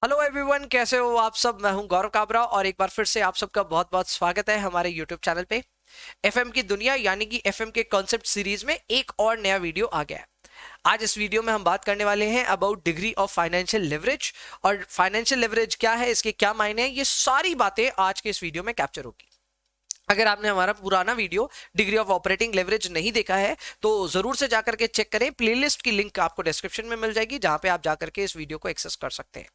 Hello everyone, कैसे हो आप सब। मैं हूं गौरव काबरा और एक बार फिर से आप सबका बहुत बहुत स्वागत है हमारे यूट्यूब चैनल पे। एफएम की दुनिया यानी कि एफएम के कॉन्सेप्ट सीरीज में एक और नया वीडियो आ गया है। आज इस वीडियो में हम बात करने वाले हैं about degree of financial leverage. और फाइनेंशियल लेवरेज क्या है, इसके क्या मायने हैं, ये सारी बातें आज के इस वीडियो में कैप्चर होगी। अगर आपने हमारा पुराना video degree of operating leverage नहीं देखा है तो जरूर से जाकर के चेक करें। प्लेलिस्ट की लिंक आपको डिस्क्रिप्शन में मिल जाएगी, जहां पे आप जाकर के इस वीडियो को एक्सेस कर सकते हैं।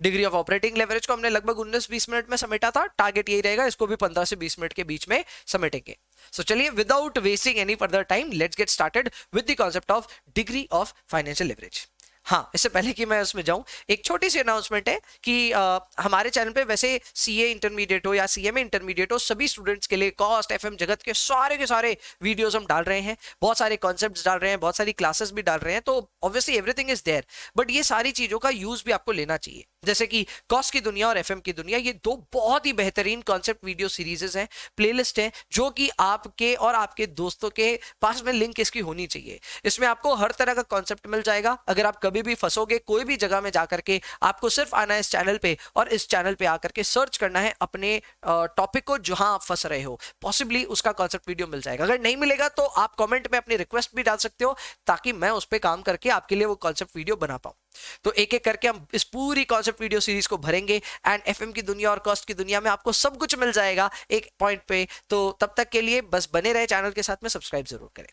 डिग्री ऑफ ऑपरेटिंग लेवरेज को हमने लगभग 19-20 मिनट में समेटा था। टारगेट यही रहेगा, इसको भी 15 से 20 मिनट के बीच में समेटेंगे। सो चलिए, without wasting any further time, let's get started with the concept of degree of financial leverage. हाँ, इससे पहले कि मैं उसमें जाऊं, एक छोटी सी अनाउंसमेंट है कि हमारे चैनल पे वैसे सीए इंटरमीडिएट हो या सीएमए इंटरमीडिएट हो, सभी स्टूडेंट्स के लिए कॉस्ट एफएम जगत के सारे वीडियोस हम डाल रहे हैं। बहुत सारे कॉन्सेप्ट्स डाल रहे हैं, बहुत सारी क्लासेस भी डाल रहे हैं। तो obviously everything is there, but ये सारी चीजों का यूज भी आपको लेना चाहिए। जैसे कि कॉस्ट की दुनिया और एफएम की दुनिया, ये दो बहुत ही बेहतरीन कॉन्सेप्ट वीडियो सीरीजेस हैं, प्लेलिस्ट है, जो कि आपके और आपके दोस्तों के पास में लिंक इसकी होनी चाहिए। इसमें आपको हर तरह का कॉन्सेप्ट मिल जाएगा। अगर आप कभी भी फंसोगे कोई भी जगह में जाकर के, आपको सिर्फ आना है इस चैनल पे और इस चैनल पे आकर के सर्च करना है अपने टॉपिक को जहां आप फंस रहे हो। पॉसिबली उसका कॉन्सेप्ट वीडियो मिल जाएगा। अगर नहीं मिलेगा तो आप कमेंट में अपनी रिक्वेस्ट भी डाल सकते हो, ताकि मैं उस पर काम करके आपके लिए वो कॉन्सेप्ट वीडियो बना पाऊं। तो एक एक करके हम इस पूरी कॉन्सेप्ट वीडियो सीरीज को भरेंगे एंड एफएम की दुनिया और कॉस्ट की दुनिया में आपको सब कुछ मिल जाएगा एक पॉइंट पे। तो तब तक के लिए बस बने रहे चैनल के साथ में, सब्सक्राइब जरूर करें।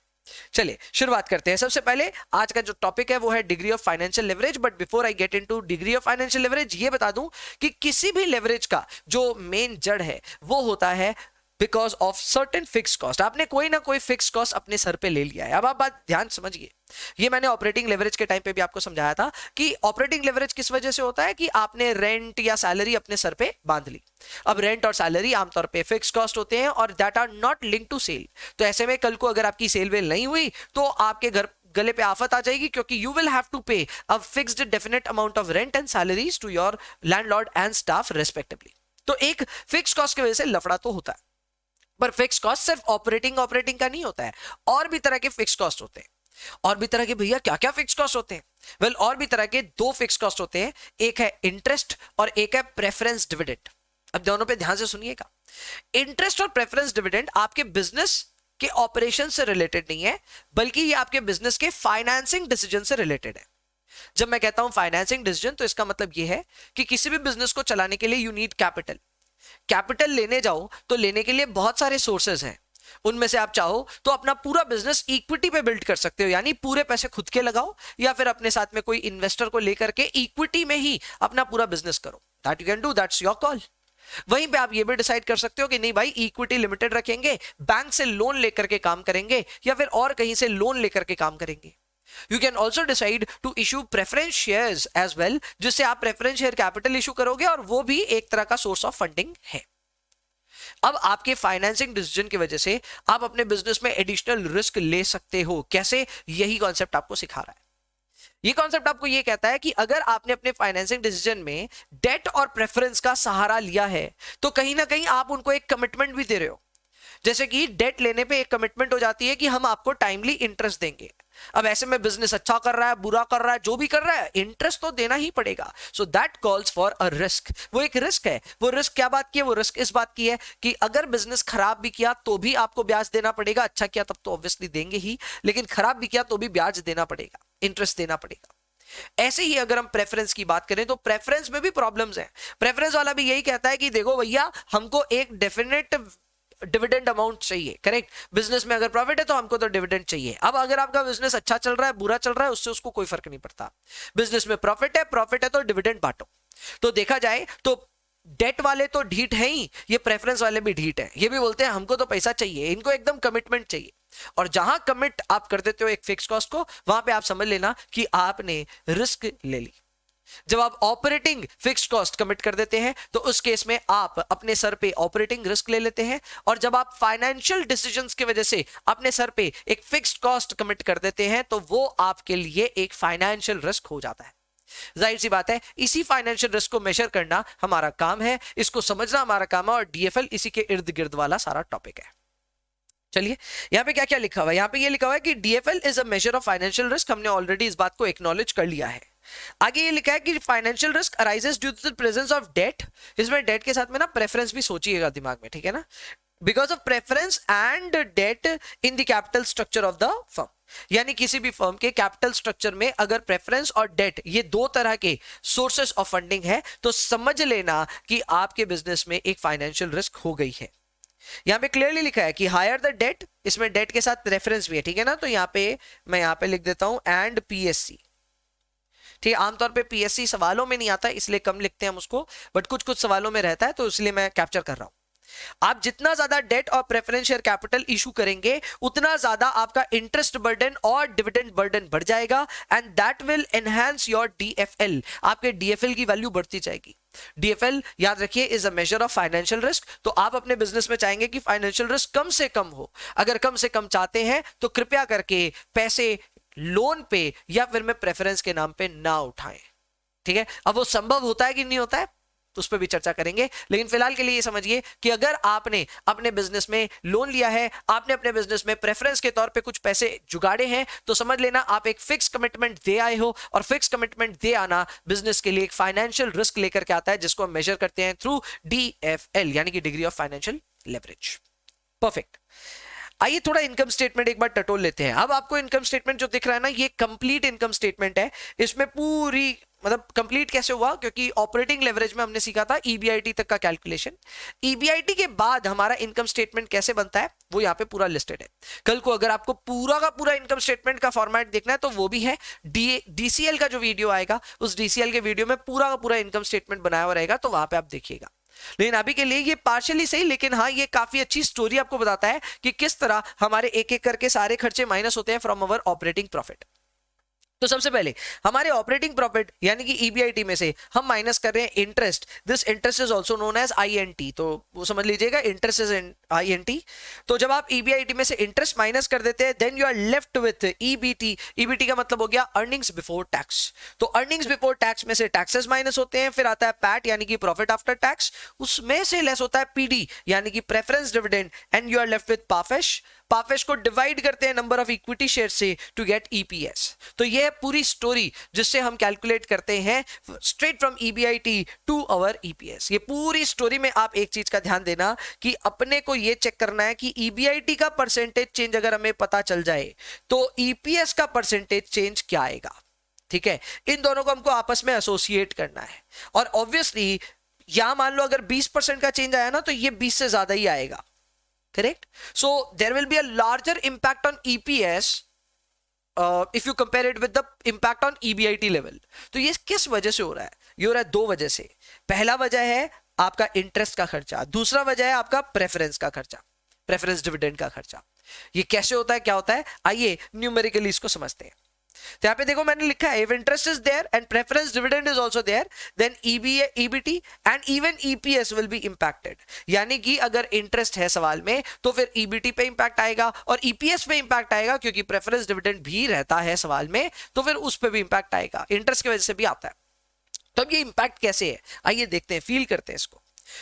चलिए शुरुआत करते हैं। सबसे पहले आज का जो टॉपिक है वो है degree of financial leverage. But before I get into degree of financial leverage, ये बता दूं कि किसी भी लेवरेज का जो मेन जड़ है वो होता है because of certain fix cost. आपने कोई ना कोई फिक्स कॉस्ट अपने सर पे ले लिया है। अब आप बात ध्यान समझिए, ये मैंने ऑपरेटिंग लेवरेज के टाइम पे भी आपको समझाया था कि ऑपरेटिंग लेवरेज किस वजह से होता है कि आपने रेंट या सैलरी अपने सर पे बांध ली। अब रेंट और सैलरी आमतौर पे फिक्स कॉस्ट होते हैं और that are not link to sale. तो ऐसे में कल को अगर आपकी सेल वेल नहीं हुई तो आपके घर गले पे आफत आ जाएगी, क्योंकि you will have to pay a fixed definite amount of rent and salaries to your landlord and staff respectively. तो एक फिक्स कॉस्ट की वजह से लफड़ा तो होता है। पर फिक्स कॉस्ट सिर्फ ऑपरेटिंग का नहीं होता है, और भी तरह के फिक्स कॉस्ट होते हैं। और भी तरह के, भैया क्या क्या फिक्स कॉस्ट होते हैं? वेल, और भी तरह के दो फिक्स कॉस्ट होते हैं, एक है इंटरेस्ट और एक है प्रेफरेंस डिविडेंड। अब दोनों पे ध्यान से सुनिएगा। इंटरेस्ट और प्रेफरेंस डिविडेंड आपके बिजनेस के ऑपरेशन से रिलेटेड नहीं है, बल्कि ये आपके बिजनेस के फाइनेंसिंग डिसीजन से रिलेटेड है। जब मैं कहता हूं फाइनेंसिंग डिसीजन, तो इसका मतलब यह है कि किसी भी बिजनेस को चलाने के लिए यू नीड कैपिटल। कैपिटल लेने जाओ तो लेने के लिए बहुत सारे सोर्सेज हैं। उनमें से आप चाहो तो अपना पूरा बिजनेस इक्विटी पे बिल्ड कर सकते हो, यानी पूरे पैसे खुद के लगाओ, या फिर अपने साथ में कोई इन्वेस्टर को लेकर के इक्विटी में ही अपना पूरा बिजनेस करो। That you can do, that's your call. वहीं पे आप ये भी डिसाइड कर सकते हो कि नहीं भाई, इक्विटी लिमिटेड रखेंगे, बैंक से लोन लेकर के काम करेंगे, या फिर और कहीं से लोन लेकर के काम करेंगे। You can also decide to issue preference shares as well, जिससे आप प्रेफरेंस शेयर कैपिटल इशू करोगे और वो भी एक तरह का सोर्स ऑफ फंडिंग है। अब आपके फाइनेंसिंग डिसीजन की वजह से आप अपने बिजनेस में एडिशनल रिस्क ले सकते हो। कैसे? यही कॉन्सेप्ट आपको सिखा रहा है। ये कॉन्सेप्ट आपको ये कहता है कि अगर आपने अपने फाइनेंसिंग डिसीजन में डेट और प्रेफरेंस का सहारा लिया है, तो कहीं ना कहीं आप उनको एक कमिटमेंट भी दे रहे हो। जैसे कि डेट लेने पे एक कमिटमेंट हो जाती है कि हम आपको टाइमली इंटरेस्ट देंगे। अब ऐसे में बिजनेस अच्छा कर रहा है, बुरा कर रहा है, जो भी कर रहा है, इंटरेस्ट तो देना ही पड़ेगा। So that calls for a risk. वो एक रिस्क है। वो रिस्क क्या बात की है? वो रिस्क इस बात की है कि अगर बिजनेस खराब भी किया तो भी आपको ब्याज देना पड़ेगा। अच्छा किया तब तो ऑब्वियसली देंगे ही, लेकिन खराब भी किया तो भी ब्याज देना पड़ेगा, इंटरेस्ट देना पड़ेगा। ऐसे ही अगर हम प्रेफरेंस की बात करें तो प्रेफरेंस में भी प्रॉब्लम्स हैं। प्रेफरेंस वाला भी यही कहता है कि देखो भैया, हमको एक डेफिनेट डिविडेंड अमाउंट चाहिए। करेक्ट? बिजनेस में अगर प्रॉफिट है तो हमको तो डिविडेंड चाहिए। अब अगर आपका बिजनेस अच्छा चल रहा है, बुरा चल रहा है, उससे उसको कोई फर्क नहीं पड़ता। बिजनेस में प्रॉफिट है तो डिविडेंड बांटो। तो देखा जाए तो डेट वाले तो ढीठ है ही, ये प्रेफरेंस वाले भी ढीठ है। ये भी बोलते हैं हमको तो पैसा चाहिए, इनको एकदम कमिटमेंट चाहिए। और जहां कमिट आप कर देते हो एक फिक्स कॉस्ट को, वहां पे आप समझ लेना कि आपने रिस्क ले ली। जब आप ऑपरेटिंग फिक्स्ड कॉस्ट कमिट कर देते हैं तो उस केस में आप अपने सर पे ऑपरेटिंग रिस्क ले लेते हैं। और जब आप फाइनेंशियल डिसीजंस की वजह से अपने सर पे एक फिक्स्ड कॉस्ट कमिट कर देते हैं तो वो आपके लिए एक फाइनेंशियल रिस्क हो जाता है। जाहिर सी बात है, इसी फाइनेंशियल रिस्क को मेजर करना हमारा काम है, इसको समझना हमारा काम है, और डीएफएल इसी के इर्द गिर्द वाला सारा टॉपिक है। चलिए, यहां पे क्या क्या लिखा हुआ है? यहां पे ये लिखा हुआ है कि DFL is a measure of financial risk. हमने ऑलरेडी इस बात को एक्नॉलेज कर लिया है। आगे ये लिखा है कि financial risk arises due to the presence of debt. इसमें डेट के साथ में ना प्रेफरेंस भी सोचिएगा दिमाग में, ठीक है ना, because of preference and debt in the capital structure of the firm. यानी किसी भी फर्म के कैपिटल स्ट्रक्चर में अगर प्रेफरेंस और डेट ये दो तरह के सोर्सेस ऑफ फंडिंग है तो समझ लेना कि आपके बिजनेस में एक फाइनेंशियल रिस्क हो गई है। यहां पे क्लियरली लिखा है कि हायर द डेट, इसमें डेट के साथ रेफरेंस भी है, ठीक है ना, तो यहां पे मैं यहां पे लिख देता हूं एंड पीएससी। ठीक है, आमतौर पे पीएससी सवालों में नहीं आता इसलिए कम लिखते हैं हम उसको, बट कुछ कुछ सवालों में रहता है तो इसलिए मैं कैप्चर कर रहा हूं। आप जितना ज्यादा डेट और प्रेफरेंस शेयर कैपिटल इशू करेंगे उतना ज्यादा आपका इंटरेस्ट बर्डन और डिविडेंड बर्डन बढ़ जाएगा and that will enhance your DFL. आपके डीएफएल की वैल्यू बढ़ती जाएगी। डीएफएल याद रखिए is a measure of financial risk. तो आप अपने बिजनेस में चाहेंगे कि फाइनेंशियल रिस्क कम से कम हो। अगर कम से कम चाहते हैं तो कृपया करके पैसे लोन पे या फिर में प्रेफरेंस के नाम पे ना उठाएं। ठीक है, अब वो संभव होता है कि नहीं होता है तो उस पर भी चर्चा करेंगे, लेकिन फिलहाल के लिए ये समझिए कि अगर आपने अपने बिजनेस में लोन लिया है, आपने अपने बिजनेस में प्रेफरेंस के तौर पे कुछ पैसे जुगाड़े हैं, तो समझ लेना आप एक फिक्स कमिटमेंट दे आए हो और फिक्स कमिटमेंट दे आना बिजनेस के लिए एक फाइनेंशियल रिस्क लेकर के आता है जिसको हम मेजर करते हैं थ्रू डीएफएल यानी कि degree of financial leverage. Perfect. आइए थोड़ा इनकम स्टेटमेंट एक बार टटोल लेते हैं। अब आपको इनकम स्टेटमेंट जो दिख रहा है ना ये कंप्लीट इनकम स्टेटमेंट है। इसमें पूरी मतलब कंप्लीट कैसे हुआ, क्योंकि ऑपरेटिंग लेवरेज में हमने सीखा था ईबीआईटी तक का कैलकुलेशन। ईबीआईटी के बाद हमारा इनकम स्टेटमेंट कैसे बनता है वो यहाँ पे पूरा लिस्टेड है। कल को अगर आपको पूरा का पूरा इनकम स्टेटमेंट का फॉर्मेट देखना है तो वो भी है। डीसीएल का जो वीडियो आएगा उस डीसीएल के वीडियो में पूरा का पूरा इनकम स्टेटमेंट बनाया हुआ रहेगा, तो वहां पे आप देखिएगा। लेकिन अभी के लिए ये पार्शियली सही, लेकिन हाँ ये काफी अच्छी स्टोरी आपको बताता है कि किस तरह हमारे एक एक करके सारे खर्चे माइनस होते हैं फ्रॉम अवर ऑपरेटिंग प्रॉफिट। तो सबसे पहले हमारे ऑपरेटिंग प्रॉफिट यानी कि ईबीआईटी में से हम माइनस कर रहे हैं interest. This interest is also known as INT, तो वो समझ लीजिएगा इंटरेस्ट इज आईएनटी। तो जब आप ईबीआईटी में से इंटरेस्ट माइनस कर देते हैं then you are left with EBT. EBT का मतलब हो गया अर्निंग्स बिफोर टैक्स। तो अर्निंग्स बिफोर टैक्स में से टैक्सेस माइनस होते हैं, फिर आता है पैट यानी कि प्रॉफिट आफ्टर टैक्स, उसमें से लेस होता है पीडी यानी कि preference dividend and you are left with पाफेश। पाफेश को डिवाइड करते हैं नंबर ऑफ इक्विटी शेयर से टू गेट ईपीएस। तो ये है पूरी स्टोरी जिससे हम कैलकुलेट करते हैं straight from EBIT to our EPS. ये पूरी स्टोरी में आप एक चीज का ध्यान देना कि अपने को ये चेक करना है कि ईबीआईटी का परसेंटेज चेंज अगर हमें पता चल जाए तो ईपीएस का परसेंटेज चेंज क्या आएगा। ठीक है, इन दोनों को हमको आपस में एसोसिएट करना है और ऑब्वियसली यहां मान लो अगर 20% का चेंज आया ना तो ये 20 से ज्यादा ही आएगा। Correct? So there will be a larger impact on EPS if you compare it with the impact on EBIT level. तो ये किस वजह से हो रहा है? ये हो रहा है दो वजह से। पहला वजह है आपका इंटरेस्ट का खर्चा, दूसरा वजह है आपका प्रेफरेंस का खर्चा, प्रेफरेंस डिविडेंड का खर्चा। ये कैसे होता है, क्या होता है, आइए न्यूमेरिकली इसको समझते हैं। तो यहाँ पे देखो मैंने लिखा है if interest is there and preference dividend is also there then EBT and even EPS will be impacted. यानी कि अगर इंटरेस्ट है सवाल में तो फिर ईबीटी पे इंपैक्ट आएगा और ईपीएस पे इंपैक्ट आएगा, क्योंकि प्रेफरेंस डिविडेंड भी रहता है सवाल में तो फिर उस पर भी इंपैक्ट आएगा, इंटरेस्ट की वजह से भी आता है। तो अब ये इंपैक्ट कैसे है आइए देखते हैं, फील करते हैं इसको।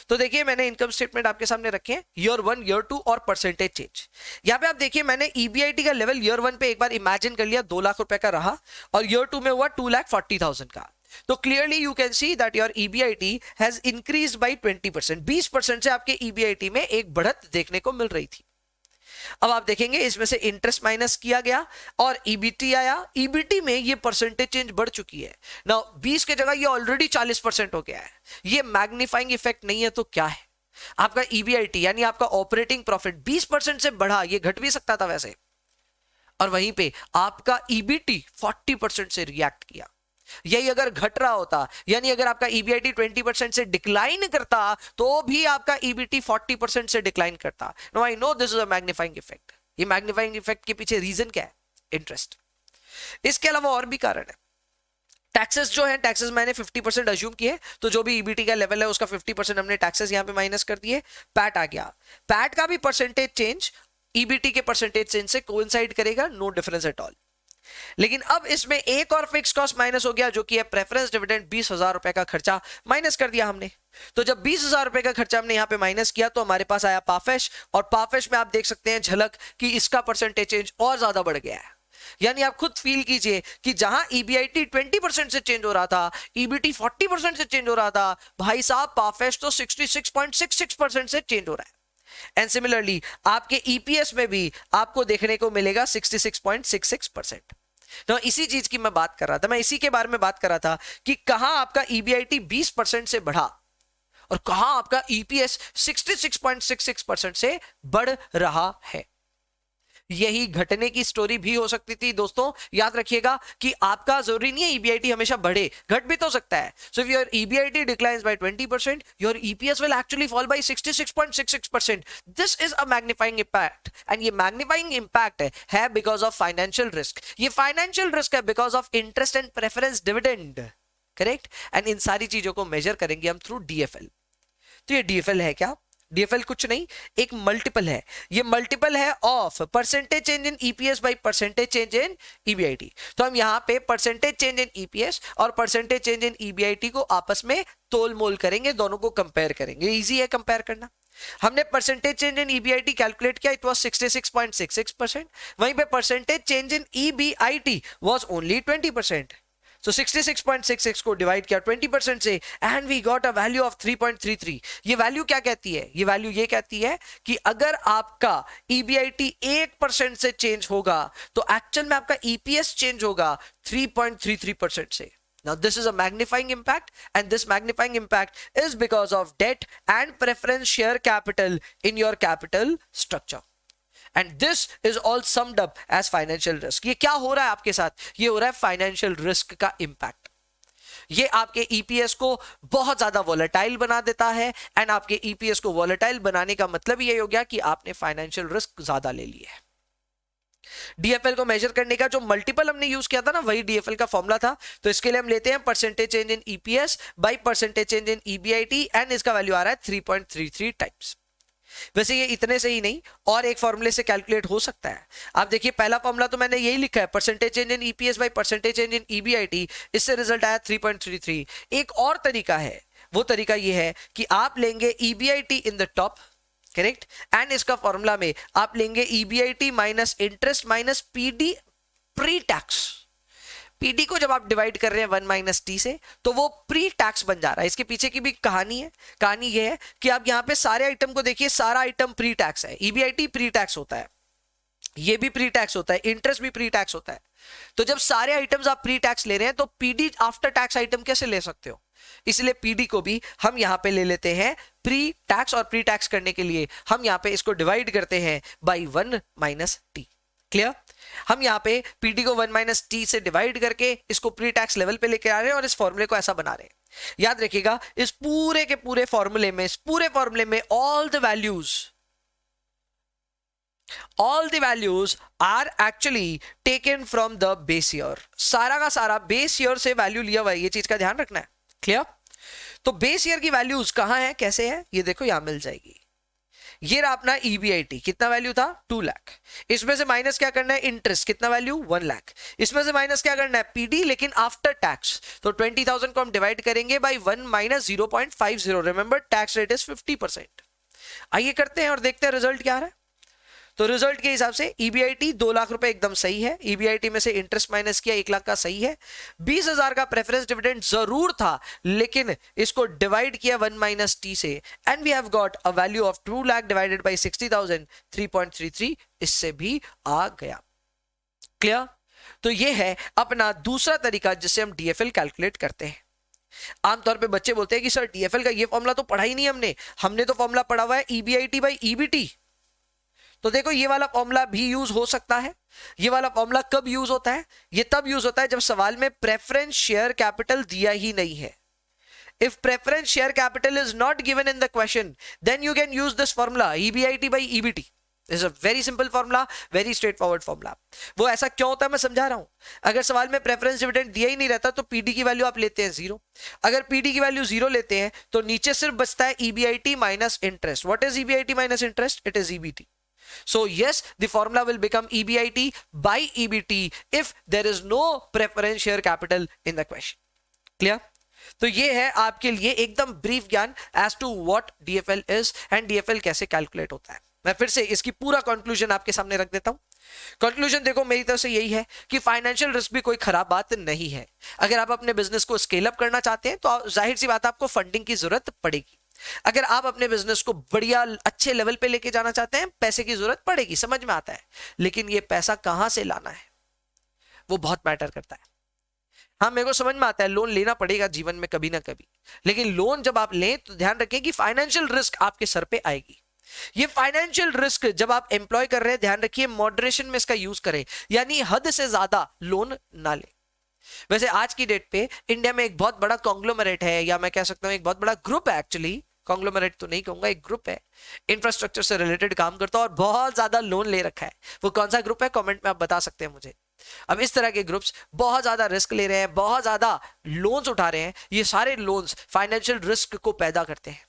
तो देखिए मैंने इनकम स्टेटमेंट आपके सामने रखे हैं ईयर 1, ईयर 2 और परसेंटेज चेंज। यहां पे आप देखिए मैंने ईबीआईटी का लेवल ईयर 1 पे एक बार इमेजिन कर लिया 2 लाख रुपए का रहा और ईयर 2 में हुआ 2,40,000 का। तो clearly you can see that your EBIT has increased by 20%। 20% से आपके ईबीआईटी में एक बढ़त देखने को मिल रही थी। अब आप देखेंगे इसमें से इंटरेस्ट माइनस किया गया और ईबीटी आया। ईबीटी में ये परसेंटेज चेंज बढ़ चुकी है ना, 20 के जगह ये ऑलरेडी 40% हो गया है। ये मैग्नीफाइंग इफेक्ट नहीं है तो क्या है, आपका ईबीआईटी यानी आपका ऑपरेटिंग प्रॉफिट 20% से बढ़ा, ये घट भी सकता था वैसे, और वहीं पे आपका ईबीटी 40% से रिएक्ट किया। यही अगर घट रहा होता यानी अगर आपका ईबीआईटी 20% से डिक्लाइन करता तो भी आपका ईबीटी 40% से डिक्लाइन करता। No I know this is a magnifying effect. ये मैग्नीफाइंग इफेक्ट के पीछे रीजन क्या है, इंटरेस्ट। इसके अलावा और भी कारण है। टैक्सेस जो है, टैक्सेस मैंने 50% अज्यूम किए, तो जो भी ईबीटी का लेवल है उसका 50% हमने टैक्सेस यहां पे माइनस कर दिए। पैट आ गया, पैट का भी परसेंटेज चेंज ईबीटी के परसेंटेज चेंज से कोइंसाइड करेगा, नो डिफरेंस एट ऑल। लेकिन अब इसमें एक और फिक्स कॉस्ट माइनस हो गया जो कि है प्रेफरेंस डिविडेंड। 20,000 रुपए का खर्चा माइनस कर दिया हमने। तो जब 20,000 रुपए का खर्चा हमने यहां पे माइनस किया तो हमारे पास आया पाफेश, और पाफेश में आप देख सकते हैं झलक कि इसका परसेंटेज चेंज और ज्यादा बढ़ गया है। यानी आप खुद फील कीजिए कि जहां ईबीआईटी 20% से चेंज हो रहा था, ईबीटी 40% से चेंज हो रहा था, भाई साहब पाफेस्ट तो 66.66% से चेंज हो रहा है। एंड सिमिलरली आपके ईपीएस में भी आपको देखने को मिलेगा 66.66%। तो इसी चीज की मैं बात कर रहा था, मैं इसी के बारे में बात कर रहा था कि कहां आपका ईबीआईटी 20% से बढ़ा और कहां आपका ईपीएस 66.66% से बढ़ रहा है। यही घटने की स्टोरी भी हो सकती थी दोस्तों। याद रखिएगा कि आपका जरूरी नहीं है ईबीआईटी हमेशा बढ़े, घट भी तो सकता है। So if your EBIT declines by 20%, your EPS will actually fall by 66.66%। This is a magnifying impact, and ये मैग्नीफाइंग इंपैक्ट है बिकॉज ऑफ फाइनेंशियल रिस्क। ये फाइनेंशियल रिस्क है because of interest and preference dividend, correct. And इन सारी चीजों को major करेंगे हम थ्रू डीएफएल। तो ये डीएफएल है क्या? डीएफएल कुछ नहीं, एक मल्टीपल है। ये मल्टीपल है of percentage change in EPS by percentage change in EBIT. तो हम यहां पे परसेंटेज चेंज इन ईपीएस और परसेंटेज चेंज इन ईबीआईटी को आपस में तोल मोल करेंगे, दोनों को कंपेयर करेंगे। इजी है कंपेयर करना। हमने percentage change in EBIT calculate किया, इट वाज 66.66%। वहीं पे percentage change in EBIT was only 20%। So 66.66 को डिवाइड किया 20% से and we got a value of 3.33। ये वैल्यू क्या कहती है? ये वैल्यू ये कहती है कि अगर आपका ईबीआईटी 1% से चेंज होगा तो एक्चुअल में आपका ईपीएस चेंज होगा 3.33% से। Now this is a magnifying impact, and this magnifying impact is because of debt and preference share capital in your capital structure. And this is all summed up as financial risk. ये क्या हो रहा है आपके साथ? ये हो रहा है फाइनेंशियल रिस्क का इंपैक्ट। ये आपके ईपीएस को बहुत ज्यादा वॉलेटाइल बना देता है, एंड आपके ईपीएस को वॉलेटाइल बनाने का मतलब ये हो गया कि आपने फाइनेंशियल रिस्क ज्यादा ले लिया है। डीएफएल को मेजर करने का जो मल्टीपल हमने यूज किया था ना, वही डीएफएल का फॉर्मूला था। तो इसके लिए हम लेते हैं percentage change in EPS by percentage change in EBIT, and इसका वैल्यू आ रहा है 3.33 टाइम्स। वैसे ये इतने से ही नहीं, और एक फॉर्मूले से कैलकुलेट हो सकता है। आप देखिए पहला फॉर्मूला तो मैंने यही लिखा है, percentage change in EPS by percentage change in EBIT, इससे रिजल्ट आया 3.33। एक और तरीका है, वो तरीका ये है कि आप लेंगे EBIT in the top, correct, and इसका फॉर्मूला में आप लेंगे EBIT minus interest minus PD pre tax. PD को जब आप डिवाइड कर रहे हैं 1 माइनस टी से, तो वो प्री टैक्स बन जा रहा है। इसके पीछे की भी कहानी है। कहानी ये है कि आप यहां पे सारे आइटम को देखिए, सारा आइटम प्री टैक्स है। ईबीआईटी प्री टैक्स होता है, ये भी प्री टैक्स होता है, इंटरेस्ट भी प्री टैक्स होता है। तो जब सारे आइटम्स आप प्री टैक्स ले रहे हैं तो पीडी आफ्टर टैक्स आइटम कैसे ले सकते हो? इसलिए पीडी को भी हम यहां पे ले लेते हैं प्री टैक्स, और प्री टैक्स करने के लिए हम यहां पे इसको डिवाइड करते हैं बाई 1 माइनस टी। क्लियर? हम यहाँ पे पीडी को 1 माइनस टी से डिवाइड करके इसको प्री टैक्स लेवल पे लेके आ रहे हैं और इस फॉर्मूले को ऐसा बना रहे हैं। याद रखिएगा इस पूरे के पूरे फॉर्मूले में, इस पूरे फॉर्मूले में all the values are actually taken from the base year। सारा का सारा बेस ईयर से वैल्यू लिया हुआ है, ये चीज का ध्यान रखना है। क्लियर? तो बेस ईयर की वैल्यूज कहां है, कैसे है, ये देखो यहां मिल जाएगी। ये रहा अपना ईबीआईटी, कितना वैल्यू था 2 लाख। इसमें से माइनस क्या करना है, इंटरेस्ट, कितना वैल्यू 1 लाख। इसमें से माइनस क्या करना है, पीडी, लेकिन आफ्टर टैक्स। तो 20,000 को हम डिवाइड करेंगे by 1 minus 0.50। Remember tax rate is 50%। आइए करते हैं और देखते हैं रिजल्ट क्या आ रहा है। तो रिजल्ट के हिसाब से ईबीआईटी 2 लाख रुपए एकदम सही है। ईबीआईटी में से इंटरेस्ट माइनस किया 1 लाख का सही है। 20,000 का प्रेफरेंस डिविडेंड जरूर था, लेकिन इसको डिवाइड किया 1 माइनस टी से, and we have got a value of 2 lakh divided by 60,000, 3.33 इससे भी आ गया। क्लियर? तो ये है अपना दूसरा तरीका जिससे हम डीएफएल कैलकुलेट करते हैं। आमतौर पे बच्चे बोलते हैं कि सर डीएफएल का ये फॉर्मूला तो पढ़ा ही नहीं हमने तो फॉर्मूला पढ़ा हुआ है ईबीआईटी बाय ईबीटी। तो देखो ये वाला फॉर्मूला भी यूज हो सकता है। ये वाला फॉर्मूला कब यूज होता है? ये तब यूज होता है जब सवाल में प्रेफरेंस शेयर कैपिटल दिया ही नहीं है। If preference share capital is not given in the question, then you can use this formula EBIT by EBT. This is a very simple formula, very straightforward formula. वो ऐसा क्यों होता है मैं समझा रहा हूं। अगर सवाल में प्रेफरेंस डिविडेंड दिया ही नहीं रहता तो पीडी की वैल्यू आप लेते हैं 0। अगर पीडी की वैल्यू 0 लेते हैं तो नीचे सिर्फ बचता है EBIT minus interest. What is EBIT minus interest? It is EBT. So yes, the formula will become EBIT by EBT if there is no preference share capital in the question. Clear? तो ये है आपके लिए एकदम brief ज्ञान as to what DFL is and DFL कैसे calculate होता है। मैं फिर से इसकी पूरा कंक्लूजन आपके सामने रख देता हूं। कंक्लूजन देखो मेरी तरफ से यही है कि फाइनेंशियल रिस्क भी कोई खराब बात नहीं है। अगर आप अपने बिजनेस को स्केल अप करना चाहते हैं तो जाहिर सी बात है आपको फंडिंग की जरूरत पड़ेगी। अगर आप अपने बिजनेस को बढ़िया अच्छे लेवल पे लेके जाना चाहते हैं, पैसे की जरूरत पड़ेगी, समझ में आता है। लेकिन ये पैसा कहां से लाना है वो बहुत मैटर करता है। हाँ, मेरे को समझ में आता है लोन लेना पड़ेगा जीवन में कभी ना कभी, लेकिन लोन जब आप लें तो ध्यान रखें कि फाइनेंशियल रिस्क आपके सर पे आएगी। ये फाइनेंशियल रिस्क जब आप एम्प्लॉय कर रहे हैं, ध्यान रखिए मॉडरेशन में इसका यूज करें, यानी हद से ज्यादा लोन ना ले। वैसे आज की डेट पे इंडिया में एक बहुत बड़ा कॉन्ग्लोमरेट है, या मैं कह सकता हूं एक बहुत बड़ा ग्रुप है, एक्चुअली कॉन्ग्लोमरेट तो नहीं कहूंगा, एक ग्रुप है, इंफ्रास्ट्रक्चर से रिलेटेड काम करता है और बहुत ज्यादा लोन ले रखा है। वो कौन सा ग्रुप है कमेंट में आप बता सकते हैं मुझे। अब इस तरह के ग्रुप्स बहुत ज्यादा रिस्क ले रहे हैं, बहुत ज्यादा लोन्स उठा रहे हैं, ये सारे लोन्स फाइनेंशियल रिस्क को पैदा करते हैं।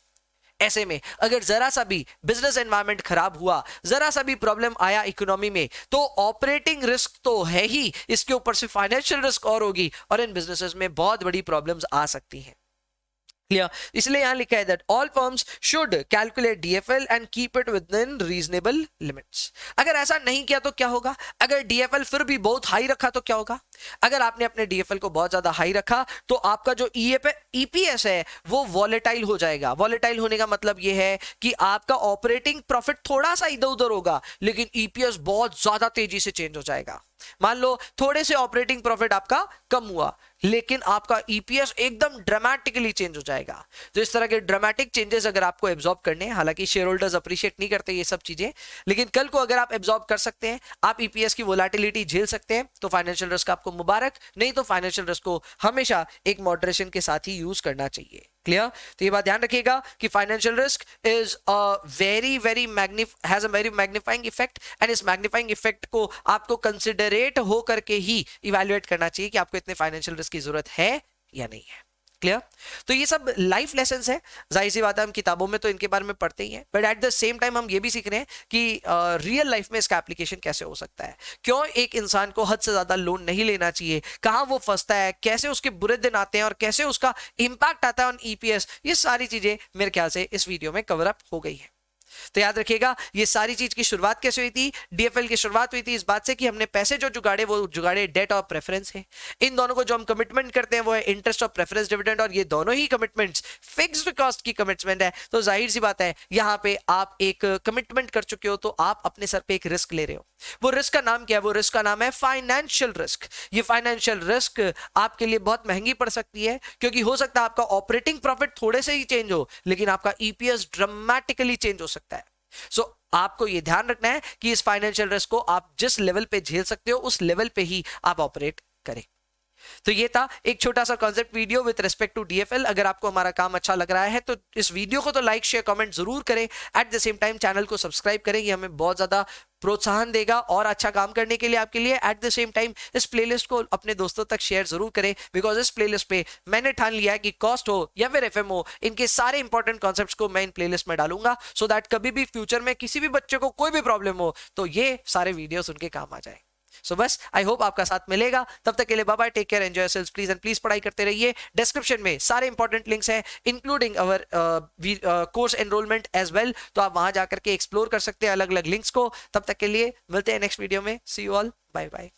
ऐसे में अगर जरा सा भी बिजनेस एनवायरनमेंट खराब हुआ, जरा सा भी प्रॉब्लम आया इकोनॉमी में, तो ऑपरेटिंग रिस्क तो है ही, इसके ऊपर से फाइनेंशियल रिस्क और होगी, और इन बिजनेसेस में बहुत बड़ी प्रॉब्लम्स आ सकती हैं। क्लियर? इसलिए यहां लिखा है that all firms should calculate DFL and keep it with in reasonable limits. अगर ऐसा नहीं किया तो क्या होगा? अगर डीएफएल फिर भी बहुत हाई रखा तो क्या होगा? अगर आपने अपने डीएफएल को बहुत ज्यादा हाई रखा तो आपका जो ईपीएस है वो वॉलेटाइल हो जाएगा। वॉलेटाइल होने का मतलब ये है कि आपका ऑपरेटिंग प्रॉफिट थोड़ा सा इधर उधर होगा, लेकिन ईपीएस बहुत ज्यादा तेजी से चेंज हो जाएगा। मान लो थोड़े से ऑपरेटिंग प्रॉफिट आपका कम हुआ, लेकिन आपका ईपीएस एकदम ड्रामेटिकली चेंज हो जाएगा। तो इस तरह के ड्रामेटिक चेंजेस अगर आपको एब्जॉर्ब करने हैं, हालांकि शेयर होल्डर्स अप्रिशिएट नहीं करते ये सब चीजें, लेकिन कल को अगर आप एब्जॉर्ब कर सकते हैं, आप ईपीएस की वोलेटिलिटी झेल सकते हैं, तो फाइनेंशियल रिस्क आपको मुबारक। नहीं तो फाइनेंशियल रिस्क को हमेशा एक मॉडरेशन के साथ ही यूज करना चाहिए। क्लियर? तो ये बात ध्यान रखिएगा कि financial risk is very has a very magnifying effect, and इस मैग्नीफाइंग इफेक्ट को आपको कंसिडरेट हो करके ही इवैल्यूएट करना चाहिए कि आपको इतने फाइनेंशियल रिस्क की जरूरत है या नहीं है। क्लियर? तो ये सब लाइफ लेसन्स है, जाहिर सी बात है हम किताबों में तो इनके बारे में पढ़ते ही हैं, but at the same time हम ये भी सीख रहे हैं कि रियल लाइफ में इसका एप्लीकेशन कैसे हो सकता है, क्यों एक इंसान को हद से ज्यादा लोन नहीं लेना चाहिए, कहां वो फंसता है, कैसे उसके बुरे दिन आते हैं और कैसे उसका इंपैक्ट आता है ऑन ईपीएस। ये सारी चीजें मेरे ख्याल से इस वीडियो में कवर अप हो गई है। तो याद रखिएगा ये सारी चीज की शुरुआत कैसे हुई थी? डीएफएल की शुरुआत हुई थी इस बात से कि हमने पैसे जो जुगाड़े वो जुगाड़े डेट और प्रेफरेंस है। इन दोनों को जो हम कमिटमेंट करते हैं वो है इंटरेस्ट और प्रेफरेंस डिविडेंड, और ये दोनों ही कमिटमेंट्स फिक्स्ड कॉस्ट की कमिटमेंट है। तो जाहिर सी बात है यहां पे आप एक कमिटमेंट कर चुके हो, तो आप अपने सर पे एक रिस्क ले रहे हो। वो रिस्क का नाम क्या है? वो रिस्क का नाम है फाइनेंशियल रिस्क। ये फाइनेंशियल रिस्क आपके लिए बहुत महंगी पड़ सकती है, क्योंकि हो सकता है आपका ऑपरेटिंग प्रॉफिट थोड़े से ही चेंज हो, लेकिन आपका ईपीएस ड्रामेटिकली चेंज हो सकता है। सो आपको यह ध्यान रखना है कि इस फाइनेंशियल रिस्क को आप जिस लेवल पे झेल सकते हो उस लेवल पे ही आप ऑपरेट करें। तो ये था एक छोटा सा concept video with respect to DFL. अगर आपको हमारा काम अच्छा लग रहा है तो इस वीडियो को तो लाइक शेयर कमेंट जरूर करें। At the same time channel को सब्सक्राइब करें, ये हमें बहुत ज्यादा प्रोत्साहन देगा और अच्छा काम करने के लिए आपके लिए। एट द सेम टाइम इस प्लेलिस्ट को अपने दोस्तों तक शेयर जरूर करें, बिकॉज इस प्लेलिस्ट पे मैंने ठान लिया है कि कॉस्ट हो या फिर एफएमओ, इनके सारे इंपॉर्टेंट कॉन्सेप्ट्स को मैं इन प्लेलिस्ट में डालूंगा, सो दैट कभी भी फ्यूचर में किसी भी बच्चे को कोई भी प्रॉब्लम हो तो ये सारे वीडियोस उनके काम आ जाए। सो बस आई होप आपका साथ मिलेगा। तब तक के लिए bye bye, take care, enjoy yourselves please, and please पढ़ाई करते रहिए। डिस्क्रिप्शन में सारे इंपॉर्टेंट लिंक्स हैं including our course enrolment as well, तो आप वहां जाकर के एक्सप्लोर कर सकते हैं अलग अलग लिंक्स को। तब तक के लिए मिलते हैं नेक्स्ट वीडियो में। सी यू ऑल, बाय बाय।